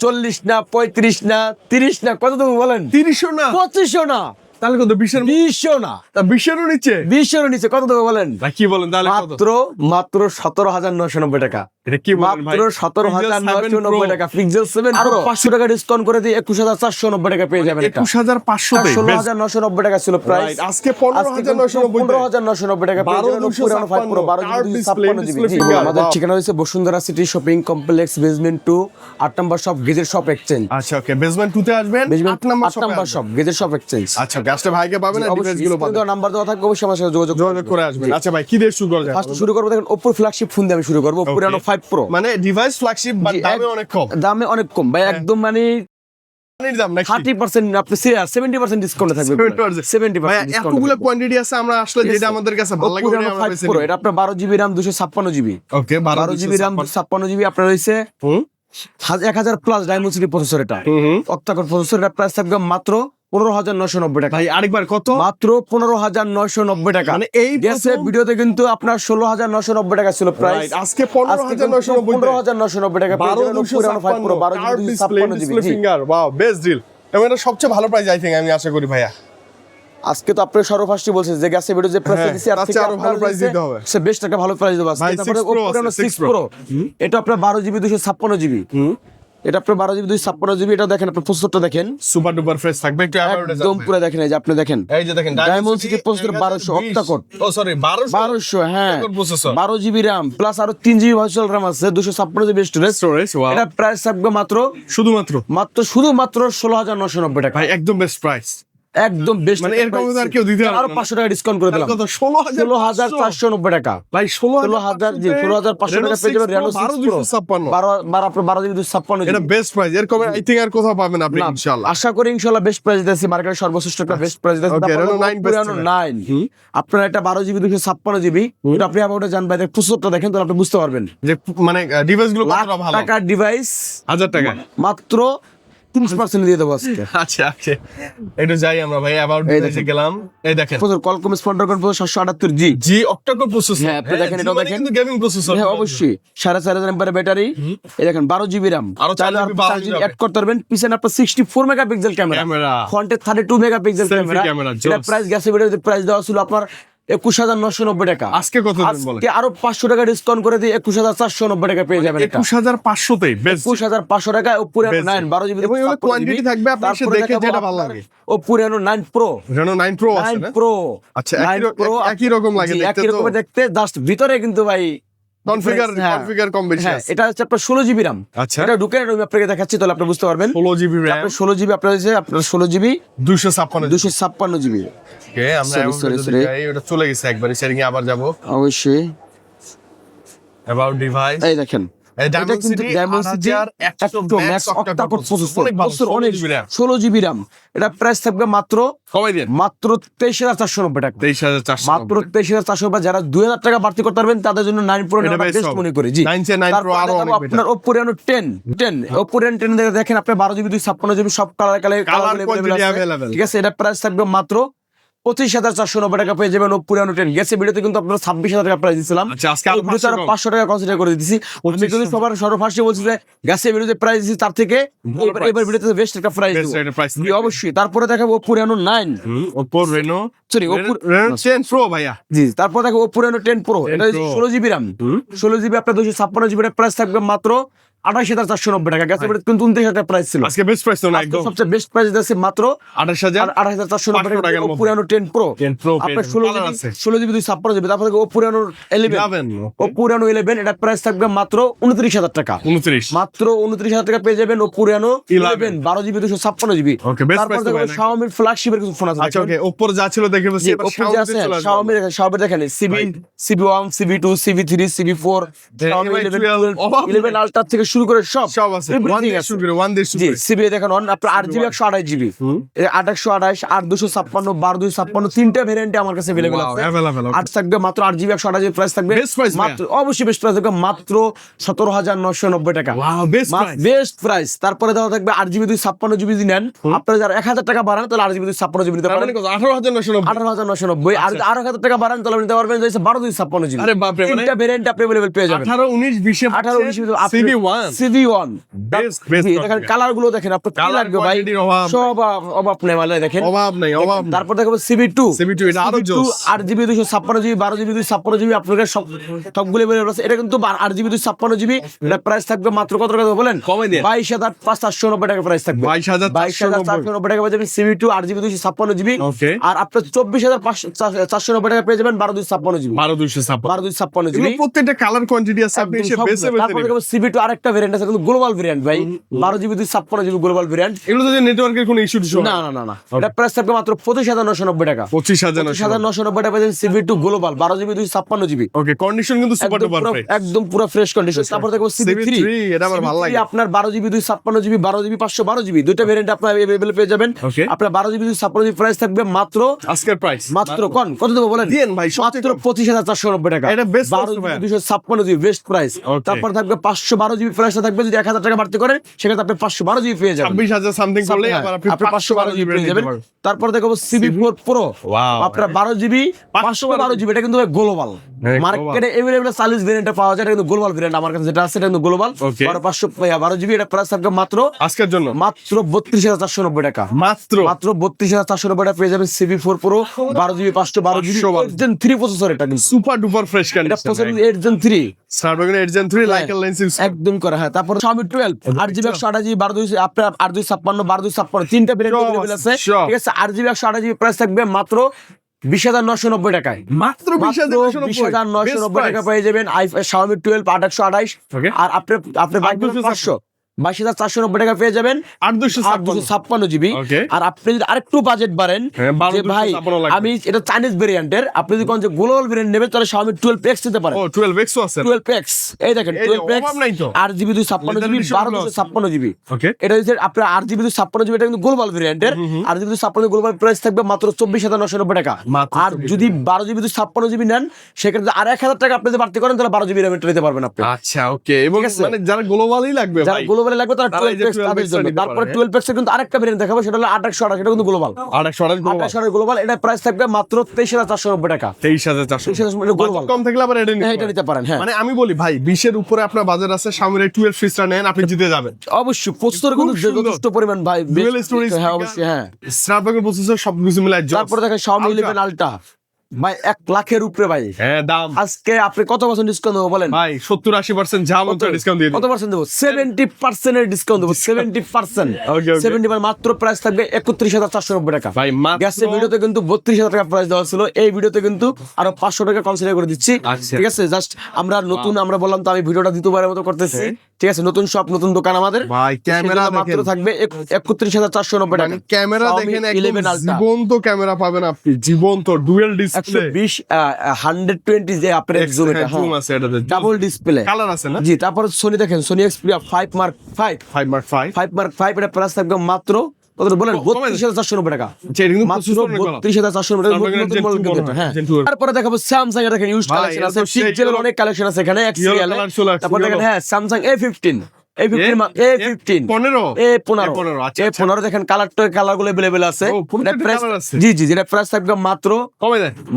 40 না 35 না 30 না কত তুমি বলেন? 30 না 25 না তাহলে কত 20 না তা 20 নিচে 20 নিচে কত তুমি বলেন? কি বলেন তাহলে কত? মাত্র 17,990 টাকা। এটা কি বলেন ভাই? মাত্র 17,990 টাকা পিক্সেল 7 আরো প্রো 500 টাকা ডিসকাউন্ট করে দিয়ে 21,490 টাকা পেয়ে যাবেন। এটা 21,500 তে 16,990 টাকা ছিল প্রাইস, আজকে 15,990 টাকা পেয়ে যাবেন। 5 প্রো 12 জিবি আমাদের ঠিকানা হচ্ছে Bashundhara city shopping complex basement 2 8 নম্বর শপ গেজের শপ এক্সচেঞ্জ। আচ্ছা ওকে বেসমেন্ট 2 তে আসবেন 8 নম্বর শপ গেজের শপ এক্সচেঞ্জ। আচ্ছা গাছটা ভাইকে পাবেন আর ডিভাইস গুলো পাবেন, নাম্বার দেওয়া থাকবে, অবশ্যই আমার সাথে যোগাযোগ করে আসবেন। আচ্ছা ভাই কি দিয়ে শুরু করা যায়? ফার্স্ট শুরু করব দেখেন Oppo ফ্ল্যাগশিপ ফোন দিয়ে আমি শুরু করব। Oppo Reno 5 Pro মানে ডিভাইস ফ্ল্যাগশিপ বাট দামে অনেক কম ভাই, একদম মানে দাম নাকি 30% আপনি 70% ডিসকাউন্ট থাকবে। 70% ভাই এতগুলো কোয়ান্টিটি আছে, আমরা আসলে যেটা আমাদের কাছে ভালো লাগে ওটা আমরা বেশি। এটা আপনার 12 জিবি RAM 256 জিবি। ওকে 12 জিবি RAM 256 জিবি আপনার হইছে 1000 প্লাস ডায়মন্ড প্রসেসর। এটা অক্টাকোর প্রসেসর। এটা প্রাইস থাকবে মাত্র 15,990 টাকা। ভাই আরেকবার কত? মাত্র 15,990 টাকা। মানে এই গেছে ভিডিওতে কিন্তু আপনার 16,990 টাকা ছিল প্রাইস, আজকে 15,990 টাকা। 12 GB finger, wow best deal. এবং এটা সবচেয়ে ভালো প্রাইস আই থিং, আমি আশা করি ভাইয়া। আজকে তো আপনি সর্বফার্স্টই বলছেন যে গ্যাসে ভিডিও যে প্রাইস দিছি আর থেকে আরো ভালো প্রাইস দিতে হবে, সে বেস্ট একটা ভালো প্রাইস দেব আজকে। তারপরে Oppo 6 Pro এটা আপনার 12 জিবি 256 জিবি। এটা আপনার 12 জিবি 256 জিবি। এটা দেখেন আপনার প্রসেসরটা দেখেন সুপার ডুপার ফ্রেশ থাকবে, একটু একদম পুরো দেখেন। এই যে আপনি দেখেন, এই যে দেখেন ডায়মন্ড সিটি প্রসেসর 1200 অক্টাকোর। ও সরি 1200 হ্যাঁ প্রসেসর, 12 জিবি RAM প্লাস আরো 3 জিবি ভার্চুয়াল RAM আছে, 256 জিবি স্টোরেজ। এটা প্রাইস থাকবে মাত্র শুধুমাত্র 16,990 টাকা। ভাই একদম বেস্ট প্রাইস, একদম বেস্ট। মানে এরকম আর কেউ দিতে পারবে না। আরো 500 টাকা ডিসকাউন্ট করে দিলাম। কত? 16,490 টাকা। ভাই 16,000 জি 16,500 টাকা পেয়ে যাবেন Reno 6 Pro 12 জিবি 256 এটা বেস্ট প্রাইস। এরকম আই থিং আর কোথাও পাবেন আপনি ইনশাআল্লাহ। আশা করি ইনশাআল্লাহ বেস্ট প্রাইস দিতেছি, মার্কেটের সর্বশ্রেষ্ঠ একটা বেস্ট প্রাইস দিতেছি। Reno 9 আপনারা এটা 12 জিবি 256 জিবি। এটা আপনি আবার জানবেন, দেখেন প্রসেসরটা দেখেন তো আপনি বুঝতে পারবেন যে মানে ডিভাইস গুলো কতটা ভালো। টাকা ডিভাইস 1000 টাকা মাত্র 30% দিয়ে দেবো আজকে। আচ্ছা আচ্ছা একটু যাই আমরা ভাই অ্যাবাউট ডিভাইসে গেলাম। এই দেখেন প্রসেসর Qualcomm Snapdragon 778 জি অক্টাকোর প্রসেসর। হ্যাঁ আপনি দেখেন, এটা দেখেন কিন্তু গেমিং প্রসেসর। হ্যাঁ অবশ্যই 4500 এমএএইচ ব্যাটারি। এই দেখেন 12 জিবি RAM আরো 4 জিবি অ্যাড করতে পারবেন। পিছনে আপনার 64 মেগাপিক্সেল ক্যামেরা, ফ্রন্টে 32 মেগাপিক্সেল ক্যামেরা। এটা প্রাইস গ্যাসে ভিডিওতে প্রাইস দেওয়া ছিল আপনার 21,990 টাকা। আজকে কত দিন বলেন? আজকে আরো 500 টাকা ডিসকাউন্ট করে দিয়ে 21,490 টাকা পেয়ে যাবেন। এটা 21,500 তে বেস্ট 21,500 টাকা Oppo Reno 9 12 জিবি এবং এগুলো কোয়ান্টিটি থাকবে, আপনি এসে দেখে যেটা ভালো লাগে। Oppo Reno 9 Pro Reno 9 Pro আছে না? 9 Pro আচ্ছা একই রকম লাগে দেখতে, একই রকম দেখতে, জাস্ট ভিতরে কিন্তু ভাই কনফিগার কম বেশি আছে। এটা হচ্ছে আপনার 16 জিবি RAM। আচ্ছা এটা ঢুকে আমি আপনাকে দেখাচ্ছি তাহলে আপনি বুঝতে পারবেন। 16 জিবি RAM, আপনার 16 জিবি আপনার হচ্ছে আপনার 16 জিবি 256 জিবি। ওকে আমরা এটা চলে গেছে একবারই সেটিং এ আবার যাব অবশ্যই। অ্যাবাউট ডিভাইস এই দেখেন এটা কিন্তু Dimensity 100 Max octa-core প্রসেসর অনেক 16 জিবি RAM। এটা প্রাইস থাকবে মাত্র কমাই দেন মাত্র 23,490 টাকা। 23,490 মাত্র 23,490। যারা 2,000 টাকা বাড়তি করতে পারবেন তাদের জন্য 9 Pro বেস্ট মনে করি। জি 9 Pro আরো অনেক বেটার। আপনার Oppo Reno 10 Oppo Reno 10 দেখেন আপনি 12 জিবি 256 জিবি সব কালার अवेलेबल। ঠিক আছে। এটা প্রাইস থাকবে মাত্র 25,490 টাকা পেয়ে যাবেন Oppo Reno 10। গেছে ভিডিওতে কিন্তু আপনারা 26,000 টাকা প্রাইস দিয়েছিলাম। আচ্ছা আজকে আরো 500 টাকা কনসিডার করে দিয়েছি। আমি কিন্তু সবার সর্বফার্স্টে বলছি যে গেছে ভিডিওতে প্রাইস দিয়েছি তার থেকে এবার ভিডিওতে বেস্ট একটা প্রাইস দেব অবশ্যই। তারপরে দেখাবো Oppo Reno 9 Oppo Reno Reno 10 Pro ভাইয়া। জি তারপর দেখো Oppo Reno 10 Pro। এটা 16 জিবি RAM 16 জিবি আপনার 256 জিবি প্রাইস থাকবে মাত্র 28,490 টাকা। গেছে ভিডিওতে কিন্তু 29,000 টাকা প্রাইস ছিল। আজকে বেস্ট প্রাইস তো না, একদম সবচেয়ে বেস্ট প্রাইস দিয়েছি মাত্র 28,490 টাকা Oppo Reno 10 Pro। আপনার 16 জিবি 256 জিবি। তারপর Oppo Reno 11 Oppo Reno 11 এটা প্রাইস থাকবে মাত্র 29,000 টাকা। 29 মাত্র 29,000 টাকা পেয়ে যাবেন Oppo Reno 11 12 জিবি 256 জিবি। ওকে বেস্ট প্রাইস তো ভাই। Xiaomi ফ্ল্যাগশিপের কিছু ফোন আছে। আচ্ছা ওকে Oppo যা ছিল দেখে বসে এবার Xiaomi দেখেন CB1 CB2 CB3 CB4 Xiaomi 11 Ultra থেকে শুরু করে সব আছে। 1 দিয়ে শুরু করে 1 দিয়ে শুরু করে সিবি দেখেন আপনার 8GB 128 জিবি 828 8256 12256 তিনটা ভেরিয়েন্টে আমার কাছে अवेलेबल আছে। আট থাকবে মাত্র 8GB 128 জিবি প্রাইস থাকবে মাত্র অবশ্যই বেস্ট প্রাইস থাকবে মাত্র 17,990 টাকা। Wow best price. তারপরে দেওয়া থাকবে 8GB 256 জিবি যদি নেন আপনারা যারা 1000 টাকা বাড়ান তাহলে 8GB 256 জিবি নিতে পারেন 18,990। আর 1000 টাকা বাড়ান তাহলে নিতে পারবেন 12 256 জিবি। আরে বাপ রে, তিনটা ভেরিয়েন্ট আপনি अवेलेबल পেয়ে যাবেন। 18 19 20 18 19 CB1 CV1 বেস্ট দেখেন কালার গুলো দেখেন আপনার কি লাগবে ভাই সব অভাব নেই মানে দেখেন অভাব নাই তারপর দেখাবো CV2 এটা আরো জোস 8GB 256GB 12GB 256GB আপনাদের সবগুলো বের হচ্ছে এটা কিন্তু 8GB 256GB এটা প্রাইস থাকবে মাত্র কত টাকা বলেন কমে দেন 22,490 টাকা প্রাইস থাকবে 22,490 টাকা পেয়ে যাবেন CV2 8GB 256GB আর আপনার 24,490 টাকা পেয়ে যাবেন 12,256GB 12,256GB প্রত্যেকটা কালার কোয়ান্টিটি আছে আপনি এসে বেছে তারপর দেখো CV2 আরেকটা ভেরিয়েন্ট আছে কিন্তু গ্লোবাল ভেরিয়েন্ট ভাই 12GB 256GB গ্লোবাল ভেরিয়েন্ট এগুলো তো নেটওয়ার্কের কোনো ইস্যু না এটা প্রাইস থাকবে মাত্র 25,990 টাকা 25,990 টাকা পেয়ে যাবেন CV2 গ্লোবাল 12GB 256GB ওকে কন্ডিশন কিন্তু সুপার ডুপার ফ্রেশ একদম পুরো ফ্রেশ কন্ডিশন তারপর দেখো CV3 এটা আমার ভালো লাগে আপনার 12GB 256GB 12GB 512GB দুইটা ভেরিয়েন্ট আপনারা अवेलेबल পেয়ে যাবেন আপনার 12GB 256GB প্রাইস থাকবে মাত্র আজকের প্রাইস মাত্র কত দেব বলেন দেন ভাই মাত্র 25,490 টাকা এটা বেস্ট 256GB বেস্ট প্রাইস তারপর থাকবে 512GB প্রাইসটা থাকবে যদি 1000 টাকা বাড়তি করেন সেক্ষেত্রে আপনি 512GB পেয়ে যাবেন 26,000 সামথিং করলে আবার আপনি 512GB পেয়ে যাবেন তারপর দেখো CV4 Pro আপনার 12GB 512GB এটা কিন্তু গ্লোবাল মার্কেটে अवेलेबल 40 ভেরিয়েন্টে পাওয়া যায় এটা কিন্তু গ্লোবাল ভেরিয়েন্ট আমার কাছে যেটা আছে এটা কিন্তু গ্লোবাল 512GB এটা প্রাইস থাকবে মাত্র আজকের জন্য মাত্র 32,490 টাকা মাত্র 32,490 টাকা পেয়ে যাবেন CV4 Pro 12GB 512GB Gen 3 processor এটা কিন্তু সুপার ডুপার ফ্রেশ কন্ডিশন এটা processor 8 Gen 3 Snapdragon 8 Gen 3 Laika lens একদম করে হ্যাঁ তারপর Xiaomi 12 8GB 128GB 12 আপনার 8256 1256 তিনটা ভেরিয়েন্ট अवेलेबल আছে ঠিক আছে 8GB 128GB প্রাইস থাকবে মাত্র 20,990 টাকায় মাত্র 20,990 টাকা পেয়ে যাবেন Xiaomi 12 828 আর আপনি 22,490 টাকা পেয়ে যাবেন 856GB আর আপনি যদি আরেকটু বাজেট বাড়েন যে ভাই আমি এটা চাইনিজ ভেরিয়েন্টের আপনি যদি কোন যে গ্লোবাল ভেরিয়েন্ট নেবেন তাহলে Xiaomi 12X নিতে পারেন 12X আছে 12X এই দেখেন 12X 8GB 256GB 1256GB এটা হচ্ছে আপনার 8GB 256GB এটা কিন্তু গ্লোবাল ভেরিয়েন্টের 8GB 256GB গ্লোবাল প্রাইস থাকবে মাত্র 24,990 টাকা আর যদি 12GB 256GB নেন সেক্ষেত্রে আর 1000 টাকা আপনি যদি বাড়তি করেন তাহলে 12GB র্যাম নিতে পারবেন আপনি আচ্ছা ওকে এবং মানে যারা গ্লোবালই লাগবে ভাই গ্লোবালে লাগবে তারা 12X তাদের জন্য তারপরে 12X এর কিন্তু আরেকটা ভেরিয়েন্ট দেখাবো সেটা হলো 828 এটা কিন্তু গ্লোবাল 828 গ্লোবাল এটা প্রাইস থাকবে মাত্র 23,490 টাকা 23,490 গ্লোবাল কম থাকলে আবার এটা নিতে পারেন হ্যাঁ মানে আমি বলি ভাই 20 এর উপরে আপনার বাজার আছে Xiaomi 12 সিরিজটা নেন আপনি জিতে যাবেন অবশ্যই প্রসেসর কিন্তু যথেষ্ট পরিমাণ ভাই ডুয়াল স্টোরেজ হ্যাঁ অবশ্যই হ্যাঁ স্ন্যাপড্রাগন প্রসেসর সব কিছু মিলাই তারপর দেখেন Xiaomi 11 Ultra ভাই 1 লাখের উপরে ভাই হ্যাঁ দাম আজকে আপনি কত পার্সেন্ট ডিসকাউন্ট দেবো বলেন ভাই 70-80% যা মত ডিসকাউন্ট দিয়ে কত পার্সেন্ট দেবো 70% এর ডিসকাউন্ট দেবো 70% 70 মাত্র প্রাইস থাকবে 31,490 টাকা ভাই গ্যাসের ভিডিওতে কিন্তু 32,000 টাকা প্রাইস দেওয়া ছিল এই ভিডিওতে কিন্তু আরো 500 টাকা কনসিডার করে দিচ্ছি ঠিক আছে জাস্ট আমরা নতুন আমরা বললাম তো আমি ভিডিওটা দ্বিতীয়বারের মতো করতেছি ঠিক আছে নতুন শপ নতুন দোকান আমাদের ভাই ক্যামেরা মাত্র থাকবে 31,490 টাকা ক্যামেরা দেখেন একদম জীবন্ত ক্যামেরা পাবেন আপনি জীবন্ত ডুয়াল ডিসপ্লে 120 যে আপনার জুম এটা জুম আছে এটাতে ডাবল ডিসপ্লে কালার আছে না জি তারপর সোনি দেখেন সোনি Xperia 5 Mark 5 এটা প্রাইস থাকবে মাত্র কত বলেন 32,490 টাকা মাত্র 32,490 টাকা হ্যাঁ তারপরে দেখাবো Samsung এর দেখেন ইউজড কালেকশন আছে পিক্সেলের অনেক কালেকশন আছে এখানে XCL তারপর দেখেন হ্যাঁ Samsung A15 A15 দেখেন কালারগুলো अवेलेबल আছে জি যেটা প্রাইস থাকবে মাত্র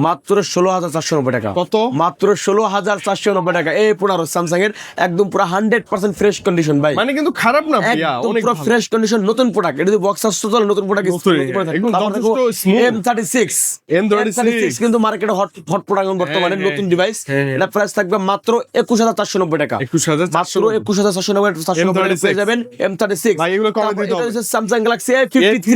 16,490 টাকা কত মাত্র 16,490 টাকা A15 স্যামসাং এর একদম পুরো 100% ফ্রেশ কন্ডিশন ভাই মানে কিন্তু খারাপ না ভাইয়া অনেক পুরো ফ্রেশ কন্ডিশন নতুন প্রোডাক্ট এটা যদি বক্স আসতো তাহলে নতুন প্রোডাক্ট M36 কিন্তু মার্কেটে হট প্রোডাক্ট বর্তমানে নতুন ডিভাইস এটা প্রাইস থাকবে মাত্র 21,490 টাকা মাত্র 21,490 পেয়ে যাবেন M36 ভাই এগুলো কমে দিতে হবে এটা Samsung Galaxy A53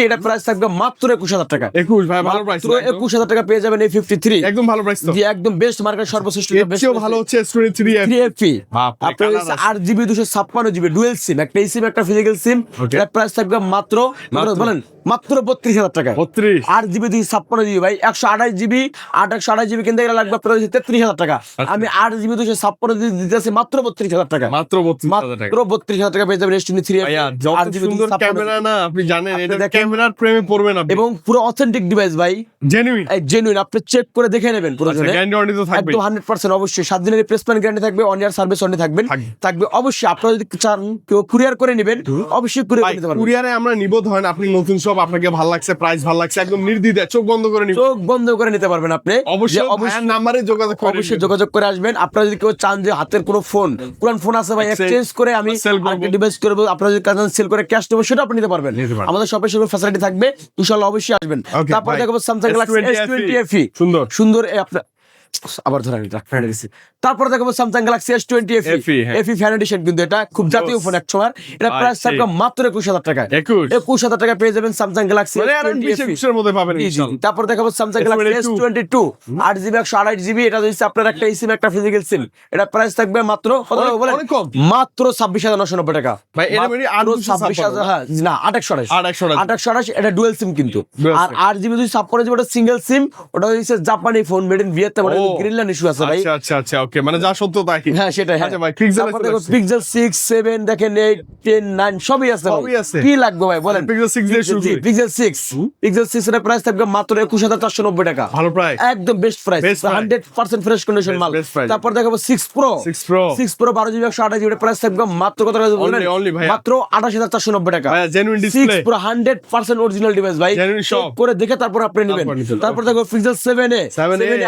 এটা প্রাইস থাকবে মাত্র 21,000 টাকা 21 ভাই ভালো প্রাইস 21,000 টাকা পেয়ে যাবেন A53 একদম ভালো প্রাইস তো জি একদম বেস্ট মার্কেট সর্বশ্রেষ্ঠ বেস্ট ভালো হচ্ছে S23 3FP আপনার 8GB 256GB ডুয়াল সিম একটা সিম একটা ফিজিক্যাল সিম এর প্রাইস থাকবে মাত্র বলেন মাত্র 32,000 টাকা 8GB 256GB ভাই 128GB 128GB কিনতে গেলে লাগবে আপনার 33,000 টাকা আমি 8GB 256GB দিতেছি মাত্র 32,000 টাকা মাত্র 32,000 টাকা পেয়ে যাবেন S23 ভাইয়া যত সুন্দর ক্যামেরা না আপনি জানেন এটা ক্যামেরার প্রেমে পড়বেন আপনি এবং পুরো অথেন্টিক ডিভাইস ভাই জেনুইন আপনি চেক করে দেখে নেবেন পুরো গ্যারান্টি ওয়ারেন্টি তো থাকবে একদম 100% অবশ্যই 7 দিনের রিপ্লেসমেন্ট গ্যারান্টি থাকবে অন ইয়ার সার্ভিস ওয়ারেন্টি থাকবে অবশ্যই আপনারা যদি চান কেউ কুরিয়ার করে নেবেন অবশ্যই কুরিয়ার করে নিতে পারবেন কুরিয়ারে আমরা নিব ধরেন আপনি নতুন সব ল্যাপটপ আপনাকে ভালো লাগছে, প্রাইস ভালো লাগছে, একদম নির্দ্বিধায় চোখ বন্ধ করে নিবেন, চোখ বন্ধ করে নিতে পারবেন আপনি। অবশ্যই নাম্বারে যোগাযোগ করে অবশ্যই যোগাযোগ করে আসবেন। আপনারা যদি কেউ চান যে হাতের কোনো ফোন, পুরান ফোন আছে ভাই, এক্সচেঞ্জ করে আমি ডিভাইস করব, আপনারা যদি কাজ সেল করে ক্যাশ দেবো, সেটা আপনি নিতে পারবেন। আমাদের শপে সেগুলো ফ্যাসিলিটি থাকবে, ইনশাআল্লাহ অবশ্যই আসবেন। তারপর দেখাবো স্যামসাং গ্যালাক্সি S20 FE, সুন্দর আপনার আবার ধরে আমি ফ্যান দিছি। তারপর দেখাবো Samsung Galaxy S20 FE fan addition, কিন্তু এটা খুব জাতীয় ফোন এক সময়। এটা প্রাইস থাকবে মাত্র 21,000 টাকা। 21,000 টাকা পেয়ে যাবেন স্যামসাং গ্যালাক্সি S20 এর মধ্যে পাবেন ইনশাআল্লাহ। তারপর দেখাবো Samsung Galaxy S22 8GB 128GB, এটা হচ্ছে আপনার একটা সিম একটা ফিজিক্যাল সিম। এটা প্রাইস থাকবে মাত্র কত বলেন, মাত্র 26,990 টাকা ভাই। এর মানে 26,000, হ্যাঁ না 828, এটা ডুয়াল সিম কিন্তু। আর 8GB যদি সাব করে ওটা সিঙ্গেল সিম, ওটা হচ্ছে জাপানি phone, made in Vietnam, Greenland issue আছে ভাই। আচ্ছা ওকে, মানে যা সত্য তাই। হ্যাঁ সেটাই। আচ্ছা ভাই, পিক্সেল পিক্সেল 6 7 দেখেন 8 10 9 সবই আছে ভাই। কি লাগবে ভাই বলেন? পিক্সেল 6 দিয়ে শুরু করি। পিক্সেল 6 এর প্রাইস থাকবে মাত্র 21,490 টাকা। ভালো প্রাইস, একদম বেস্ট প্রাইস, 100% ফ্রেশ কন্ডিশন মাল। তারপর দেখাবো 6 Pro 12GB 128GB, এর প্রাইস থাকবে মাত্র কত টাকা বলেন? মাত্র 28,490 টাকা। ভাই genuine display, 6 Pro 100% original device ভাই, চেক করে দেখে তারপর আপনি নেবেন। তারপর দেখো পিক্সেল 7a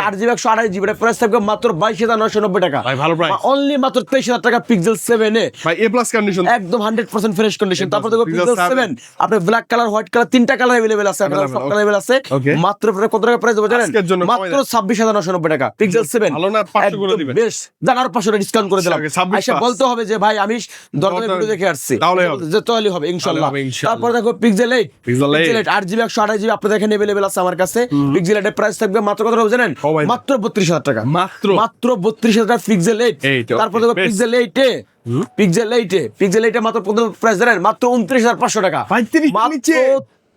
8GB 128GB, এর প্রাইস থাকবে মাত্র 22,990 টাকা ভাই। ভালো প্রাইস, অনলি মাত্র 23,000 টাকা পিক্সেল 7a ভাই, এ প্লাস কন্ডিশন, একদম 100% ফ্রেশ কন্ডিশন। তারপর দেখো পিক্সেল 7 আপনার ব্ল্যাক কালার, হোয়াইট কালার, তিনটা কালার अवेलेबल আছে, আপনার সব কালার अवेलेबल আছে। মাত্র কত টাকা প্রাইস দেবো জানেন? মাত্র 26,990 টাকা পিক্সেল 7। ভালো না, 500 করে দিবেন। বেশ, জানার 500 ডিসকাউন্ট করে দিলাম। আচ্ছা বলতে হবে যে ভাই আমি দরকারি ভিডিও দেখে আসছি, তাহলে হবে ইনশাআল্লাহ। তারপর দেখো পিক্সেল 8 8GB 128GB আপনাদের এখানে अवेलेबल আছে আমার কাছে। পিক্সেল 8 এর প্রাইস থাকবে মাত্র কত টাকা জানেন? মাত্র 32,000 টাকা। মাত্র 32,000 টাকা পিক্সেল 8। তারপর দেখো পিক্সেল 8 মাত্র প্রাইস জানেন? মাত্র 29,500 টাকা।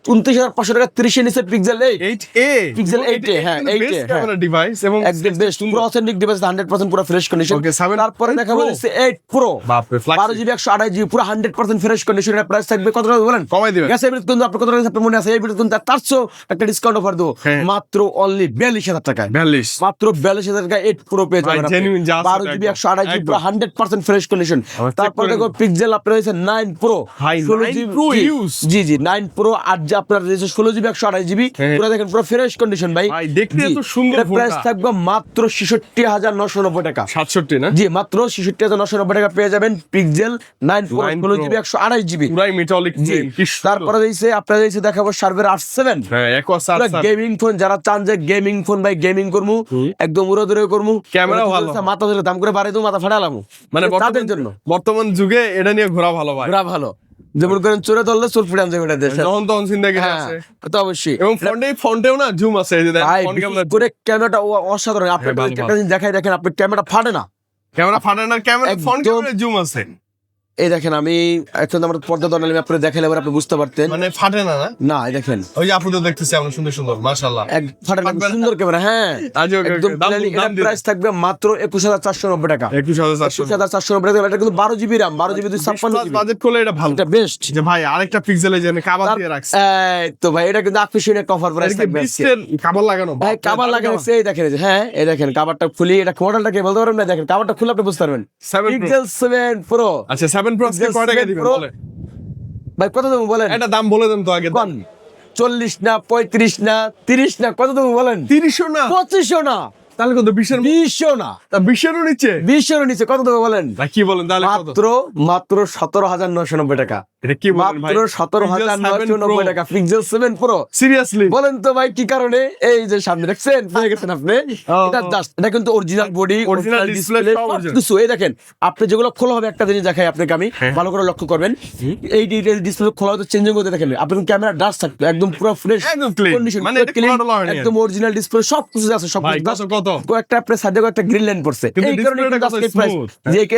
29,500 টাকা 30 নিচে পিক্সেল 8a পিক্সেল 8a, হ্যাঁ 8a ক্যামেরা ডিভাইস এবং একদম বেস্ট পুরো অথেন্টিক ডিভাইস, 100% পুরো ফ্রেশ কন্ডিশন। তারপরে দেখাবো 8 Pro 12GB 128GB পুরো 100% ফ্রেশ কন্ডিশন। এর প্রাইস থাকবে কত টাকা বলেন? কমাই দিবেন। গ্যাস এবিট কিন্তু আপনার কত টাকা আপনার মনে আছে? এই ভিডিও কিন্তু তার চেয়েও একটা ডিসকাউন্ট অফার দেবো, মাত্র অনলি 42,000 টাকায়। মাত্র 42,000 টাকায় 8 Pro পেয়ে যাবেন আপনি, 12GB 128GB পুরো 100% ফ্রেশ কন্ডিশন। তারপর দেখো পিক্সেল আপনার হয়েছে 9 Pro 16GB জি 9 Pro 8 আপনার 16GB 128GB পুরো দেখেন পুরো ফ্রেশ কন্ডিশন ভাই। দেখতে এত সুন্দর ফোনটা, প্রাইস থাকবে মাত্র 66,990 টাকা। 67 না জি মাত্র 66,990 টাকা পেয়ে যাবেন পিক্সেল 9 Pro 16GB 128GB পুরাই মেটালিক। তারপরে দিয়েছে আপনাদের দিয়েছে দেখাবো শার্পের 8-7 গেমিং ফোন, যারা চান যে গেমিং ফোন ভাই গেমিং করমু একদম উড়োদুড়ো করমু, ক্যামেরা ভালো, মাথা ধরে দাম করে বাড়াই দেবো, মাথা ফাটালামু, মানে তাদের জন্য বর্তমান যুগে এটা নিয়ে ঘোরা ভালো ভাই, ঘোরা ভালো। যেমন করেন চোরে ধরলে চোর ফিরান যাবে, এটা দেশে তখন চিন্তা করে আছে তো অবশ্যই। এবং ফন্টেও না জুম আছে, এই যে করে ক্যামেরাটা অসাধারণ। আপনি একটা জিনিস দেখাই, দেখেন আপনার ক্যামেরা ফাটে না, ক্যামেরা ফাটে না, ক্যামেরা ফ্রন্ট ক্যামেরা জুম আছে। এই দেখেন আমি এখন আমার পর্দা দনালে আমি আপনাদের দেখালে এবার আপনি বুঝতে পারতেন, মানে ফাটে না না এই দেখেন ওই যে আপনাদের দেখতেছি আমরা সুন্দর মাশাআল্লাহ এক ফাটে না, সুন্দর ক্যামেরা। হ্যাঁ একদম প্রাইস থাকবে মাত্র 21,490 টাকা। 21,490 টাকা। এটা কিন্তু 12GB RAM 12GB 256GB budget করলে এটা ভালো, এটা বেস্ট। যে ভাই আরেকটা পিক্সেলে যেন কভার দিয়ে রাখছে, এই তো ভাই এটা কিন্তু আকর্ষণীয় একটা অফার প্রাইস থাকবে। কভার লাগানো ভাই, কভার লাগানো আছে, এই দেখেন হ্যাঁ এই দেখেন কভারটা খুলি, এটা মডেলটা কি বলতে পারবেন না? দেখেন কভারটা খুলে আপনি বুঝতে পারবেন। Pixel 7 Pro। আচ্ছা 7 Pro কত টাকা দিবেন বলেন ভাই? কত দেবো বলেন? এটা দাম বলে দেন তো আগে। 40 না 35 না 30 না কত দেবো বলেন? 30 না 25 না, তাহলে কত? 20 না, তা 20 নিচে 20 নিচে কত দেবো বলেন? কি বলেন তাহলে? মাত্র 17,990 টাকা। এটা কি বলেন ভাই? মাত্র 17,990 টাকা পিক্সেল 7 Pro। সিরিয়াসলি বলেন তো ভাই কি কারণে? এই যে সামনে দেখছেন পেয়ে গেছেন আপনি, এটা জাস্ট এটা কিন্তু অরিজিনাল বডি, অরিজিনাল ডিসপ্লে কিছু। এই দেখেন আপনি যেগুলো খোলা হবে, একটা জিনিস দেখাই আপনাকে আমি, ভালো করে লক্ষ্য করবেন। এই ডিসপ্লে খোলা হতে চেঞ্জিং করতে দেখেন আপনি ক্যামেরা ডাস্ট থাকবে একদম পুরো ফ্রেশ কন্ডিশন, মানে একদম অরিজিনাল ডিসপ্লে সব কিছু আছে, সব কিছু। কত একটা আপনার সাইডে একটা গ্রিন লাইন পড়ছে, এই কারণে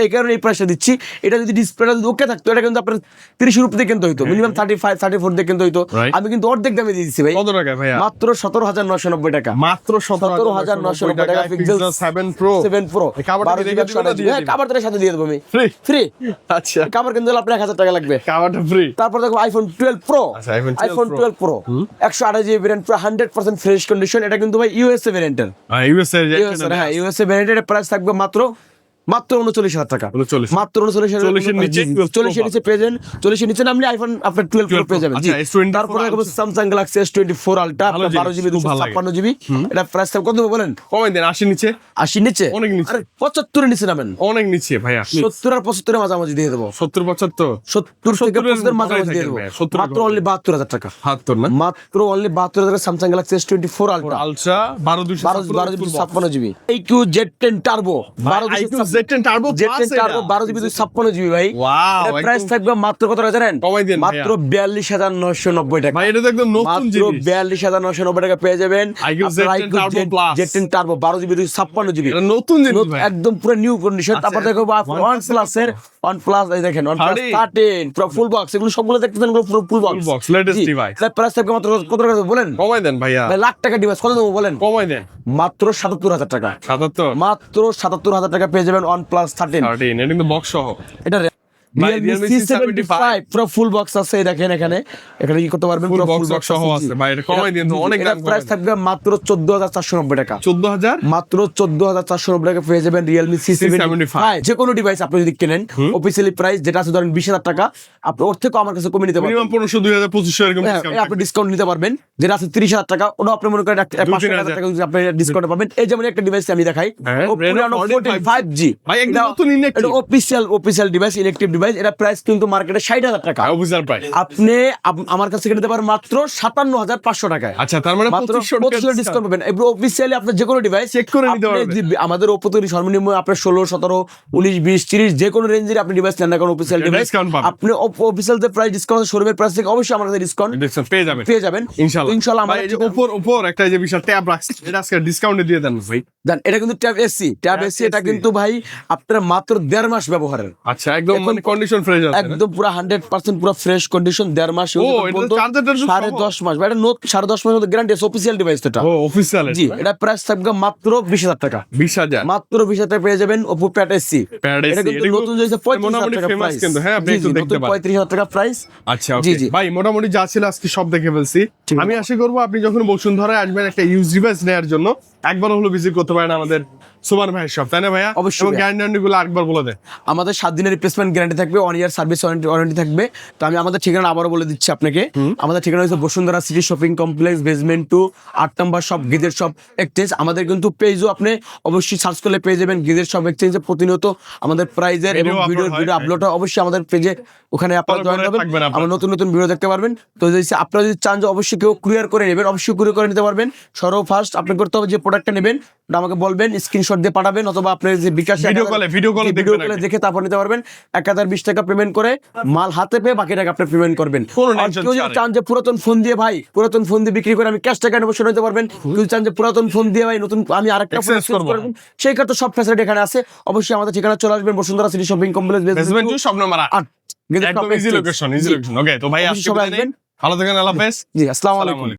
এই কারণে এই প্রাইসটা দিচ্ছি। এটা যদি ডিসপ্লেটা যদি ওকে থাকতো, এটা কিন্তু আপনার 30 এর উপরে কিনতে হইতো, মিনিমাম 35 34 দিয়ে কিনতে হইতো। আমি কিন্তু অর্ধেক দামে দিয়ে দিচ্ছি ভাই। কত টাকা ভাই? মাত্র 17,990 টাকা। মাত্র 17,990 টাকা পিক্সেল 7 Pro। কভারটার সাথে দিয়ে দেব আমি ফ্রি। আচ্ছা কভার কিনতে হলে আপনার 1000 টাকা লাগবে, কভারটা ফ্রি। তারপর দেখো আইফোন 12 Pro। আচ্ছা আইফোন 12 Pro 128GB ভেরিয়েন্ট, পুরো 100% ফ্রেশ কন্ডিশন। এটা কিন্তু ভাই ইউএসএ ভেরিয়েন্টের, ইউএসএ ভেরিয়েন্টের প্রাইস থাকবে মাত্র মাত্র 39,000 টাকা 39 মাত্র 39,000 40 এর নিচে 40 এর নিচে পেয়ে যাবেন 40 এর নিচে নামলে আইফোন আপনার 12 প্রো পেয়ে যাবেন। জি, আচ্ছা, S24 তারপরে দেখো স্যামসাং গ্যালাক্সি S24 আলট্রা ভালো জিনিস, 12 জিবি খুব ভালো লাগে। 256 জিবি, এটা প্রাইস কত হবে বলেন? কমাই দেন 80 নিচে 80 নিচে, অনেক নিচে। আরে 75 এর নিচে নামেন, অনেক নিচে ভাইয়া 70 আর 75 এর মাঝামাঝি দিয়ে দেবো, 70 75 70 থেকে 70 এর 75 এর মাঝামাঝি দিয়ে দেবো, ভাইয়া, 70 মাত্র অনলি 72,000 টাকা, 72 না মাত্র only 72,000 Samsung Galaxy S24 ultra ultra 12 GB 56 GB, IQ Z10 turbo 12 Z10 turbo Z10 turbo 12 GB 56 GB ভাই, ওয়াও এর প্রাইস থাকবে মাত্র কত টাকা জানেন? কমাই দেন মাত্র 42,990 টাকা, ভাই এটা তো একদম নতুন মাত্র জিনিস 42,990 টাকা পেয়ে যাবেন। IQ আপনার Z10 Turbo Plus। Z10 turbo 12 GB 256 GB, এটা নতুন জিনিস ভাই একদম পুরো নিউ কন্ডিশন। তারপর দেখো OnePlus এর OnePlus এই দেখেন OnePlus 13 পুরো ফুল বক্স, এগুলো সবগুলো দেখতেছেন এগুলো পুরো ফুল Full box, latest device। এর প্রাইস থাকবে মাত্র কত টাকা বলেন? কমাই দেন ভাইয়া ভাই লাখ টাকা ডিভাইস কত দেবো বলেন? কমাই দেন মাত্র 77,000 টাকা, 77 মাত্র 77,000 টাকা পেয়ে যাবেন OnePlus 13। 13 এটা কিন্তু বক্স সহ এটা ভাই, Realme Realme C75 পুরো ফুল বক্স আছে, এই দেখেন এখানে কি করতে পারবেন, ফুল পুরো বক্স full box সহ আছে ভাই এটা কমাই দেন তো অনেক দাম প্রাইস থাকবে মাত্র 14,490 টাকা, 14000 মাত্র 14,490 টাকা পেয়ে যাবেন Realme C75। যে কোনো ডিভাইস আপনি যদি কেনেন অফিসিয়ালি প্রাইস যেটা আছে ধরেন 20,000 টাকা, আপনি ওর থেকে আমার কাছে কমে নিতে পারবেন, মিনিমাম 1500 2000 2500 এরকম হ্যাঁ, ডিসকাউন্ট আপনি ডিসকাউন্ট নিতে পারবেন। যেটা আছে 30,000 টাকা, ওটা আপনি মনে করেন 5,000 টাকা যদি আপনি ডিসকাউন্ট পাবেন। এই যেমন একটা ডিভাইস আমি দেখাই, হ্যাঁ, Oppo Reno 14 5G, ভাই একদম নতুন ইনঅ্যাক্টিভ এটা অফিসিয়াল ডিভাইস, ইলেকট্রিক ডিভাইস, এটা প্রাইস কিন্তু মার্কেটে 60,000 টাকা, অফিশিয়াল প্রাইস আপনি আমার কাছে কিনতে পারেন মাত্র 57,500 টাকায়। আচ্ছা তার মানে মাত্র 2500 ডিসকাউন্ট পাবেন। এবার অফিসিয়ালি আপনার যে কোনো ডিভাইস চেক করে নিতে পারবেন। আমাদের Oppo তৈরি সর্বনিম্ন আপনার 16 17 19 20 30 যে কোনো রেঞ্জের আপনি ডিভাইস নেন না কারণ অফিসিয়াল ডিভাইস discount পাবেন। আপনি অফিসিয়াল যে প্রাইস ডিসকাউন্ট শোরুমের প্রাইস থেকে অবশ্যই আমার কাছে ডিসকাউন্ট পেয়ে যাবেন ইনশাআল্লাহ ইনশাআল্লাহ আমার ভাই এই যে উপর একটা যে বিশাল ট্যাব রাখছে এটা আজকে ডিসকাউন্টে দিয়ে দেন ভাই দেন। এটা কিন্তু ট্যাব এসি এটা AC কিন্তু ভাই আপনার মাত্র 1.5 মাস ব্যবহারের, আচ্ছা একদম মানে কন্ডিশন ফ্রেশ আছে না? একদম পুরো 100% পুরো ফ্রেশ কন্ডিশন 1.5 মাস ও এটা চার্জারটার 10.5 মাস ভাই, এটা 10.5 মাসের মধ্যে গ্যারান্টি আছে অফিসিয়াল ডিভাইস এটা। ও অফিশিয়াল জি, এটা প্রাইস থাকবে মাত্র 20,000 টাকা, 20000 মাত্র 20,000 টাকা পেয়ে যাবেন Oppo Pad SC। Pad এটা SC, কিন্তু এটা নতুন যেটা 35,000 মোটামুটি টাকা famous প্রাইস, কিন্তু, হ্যাঁ, আপনি একটু দেখতে পারেন। 35,000 টাকা প্রাইস। আচ্ছা জি, ওকে জি। ভাই মোটামুটি যা ছিল আজকে সব দেখে ফেলছি। আমি আশা করবো আপনি যখন বসুন্ধরায় আসবেন একটা ইউজ ডিভাইস নেওয়ার জন্য একবার হলো ভিজিট করতে পারেন আমাদের সুমান ভাইয়ের শপ, তাই না ভাইয়া? অবশ্যই এবং ভাইয়া। গ্যারান্টি গুলো আরেকবার বলে দেন। আমাদের 7 দিনের রিপ্লেসমেন্ট গ্যারান্টি থাকবে, 1 ইয়ার সার্ভিস ওয়ারেন্টি থাকবে। তো আমি আমাদের ঠিকানা আবারও বলে দিচ্ছি আপনাকে। আমাদের ঠিকানা হচ্ছে Bashundhara city shopping complex basement 2 8 নম্বর শপ গিজের শপ এক্সচেঞ্জ। আমাদের কিন্তু পেজও আপনি অবশ্যই সার্চ করলে পেয়ে যাবেন গিজের শপ এক্সচেঞ্জে প্রতিনিয়ত আমাদের প্রাইজের এবং ভিডিও আপলোড হয় অবশ্যই আমাদের পেজে, ওখানে আপনারা জয়েন হবেন, থাকবেন আপনারা। আমরা নতুন নতুন ভিডিও দেখতে পারবেন। তো যদি আপনারা যদি চান যে অবশ্যই কেউ কুরিয়ার করে নেবেন অবশ্যই কুরিয়ার করে নিতে পারবেন। ফার্স্ট আপনি করতে হবে যে প্রোডাক্টটা নেবেন ওটা আমাকে বলবেন, স্ক্রিনশট দিয়ে পাঠাবেন অথবা আপনার যে বিকাশ ভিডিও কলে দেখবেন দেখে তারপর নিতে পারবেন। 1020 টাকা পেমেন্ট করে মাল হাতে পেয়ে বাকি টাকা আপনি পেমেন্ট করবেন। কোনো আর tension কেউ যদি ছাড়াই। চান যে পুরাতন ফোন দিয়ে বিক্রি করে আমি ক্যাশ টাকা নেবো সেটা নিতে পারবেন। কেউ চান যে পুরাতন ফোন দিয়ে ভাই নতুন আমি আরেকটা ফোন Exchange করবো। সেই ক্ষেত্রে সব ফ্যাসিলিটি এখানে আছে। অবশ্যই আমাদের ঠিকানা চলে আসবেন Bashundhara city shopping complex basement 2 সব নাম্বার 8 গিজের একদম শপ ইজি এক্সচেঞ্জ। লোকেশন ওকে তো ভাই অবশ্যই আজকে সবাই বিদায় নেই। আসবেন। ভালো থাকেন, আল্লাহ হাফেজ। জি, আসসালামু আলাইকুম।